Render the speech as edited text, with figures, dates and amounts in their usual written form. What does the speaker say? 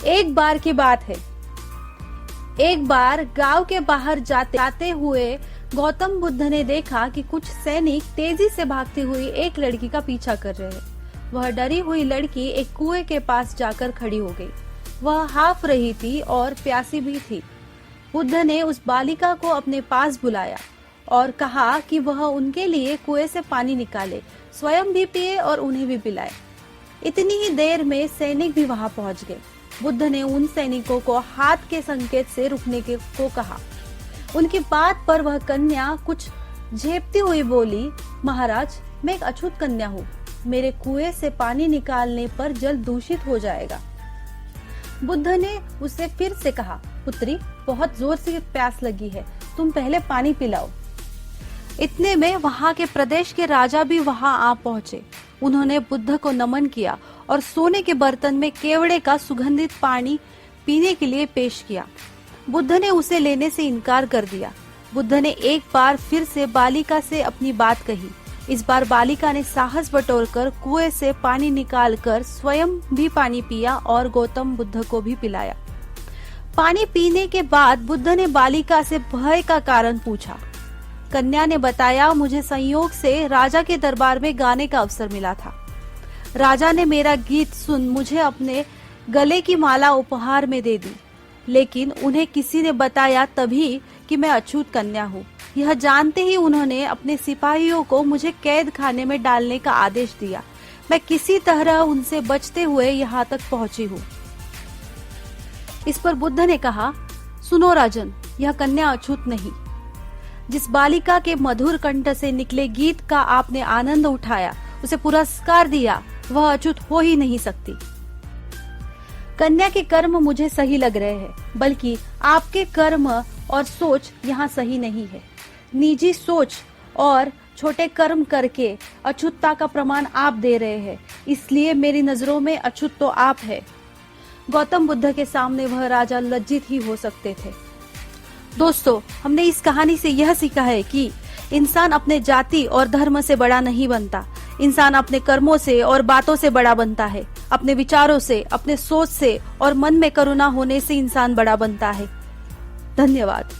एक बार की बात है। एक बार गांव के बाहर जाते हुए गौतम बुद्ध ने देखा कि कुछ सैनिक तेजी से भागती हुई एक लड़की का पीछा कर रहे हैं। वह डरी हुई लड़की एक कुएं के पास जाकर खड़ी हो गई। वह हाफ रही थी और प्यासी भी थी। बुद्ध ने उस बालिका को अपने पास बुलाया और कहा कि वह उनके लिए कुएं से पानी निकाले, स्वयं भी पिए और उन्हें भी पिलाए। इतनी ही देर में सैनिक भी वहां पहुंच गए। बुद्ध ने उन सैनिकों को हाथ के संकेत से रुकने को कहा। उनकी बात पर वह कन्या कुछ झेपती हुई बोली, महाराज, मैं एक अछूत कन्या हूँ। मेरे कुएं से पानी निकालने पर जल दूषित हो जाएगा। बुद्ध ने उसे फिर से कहा, पुत्री, बहुत जोर से प्यास लगी है, तुम पहले पानी पिलाओ। इतने में वहां के प्रदेश के राजा भी वहां आ पहुंचे। उन्होंने बुद्ध को नमन किया और सोने के बर्तन में केवड़े का सुगंधित पानी पीने के लिए पेश किया। बुद्ध ने उसे लेने से इनकार कर दिया। बुद्ध ने एक बार फिर से बालिका से अपनी बात कही। इस बार बालिका ने साहस बटोरकर कुएं से पानी निकालकर स्वयं भी पानी पिया और गौतम बुद्ध को भी पिलाया। पानी पीने के बाद बुद्ध ने बालिका से भय का कारण पूछा। कन्या ने बताया, मुझे संयोग से राजा के दरबार में गाने का अवसर मिला था। राजा ने मेरा गीत सुन मुझे अपने गले की माला उपहार में दे दी, लेकिन उन्हें किसी ने बताया तभी कि मैं अछूत कन्या हूँ। यह जानते ही उन्होंने अपने सिपाहियों को मुझे कैद खाने में डालने का आदेश दिया। मैं किसी तरह उनसे बचते हुए यहाँ तक पहुंची हूँ। इस पर बुद्ध ने कहा, सुनो राजन, यह कन्या अछूत नहीं। जिस बालिका के मधुर कंठ से निकले गीत का आपने आनंद उठाया, उसे पुरस्कार दिया, वह अछूत हो ही नहीं सकती। कन्या के कर्म मुझे सही लग रहे हैं, बल्कि आपके कर्म और सोच यहाँ सही नहीं है। निजी सोच और छोटे कर्म करके अछूतता का प्रमाण आप दे रहे हैं, इसलिए मेरी नजरों में अछूत तो आप है। गौतम बुद्ध के सामने वह राजा लज्जित ही हो सकते थे। दोस्तों, हमने इस कहानी से यह सीखा है कि इंसान अपने जाति और धर्म से बड़ा नहीं बनता। इंसान अपने कर्मों से और बातों से बड़ा बनता है। अपने विचारों से, अपने सोच से और मन में करुणा होने से इंसान बड़ा बनता है। धन्यवाद।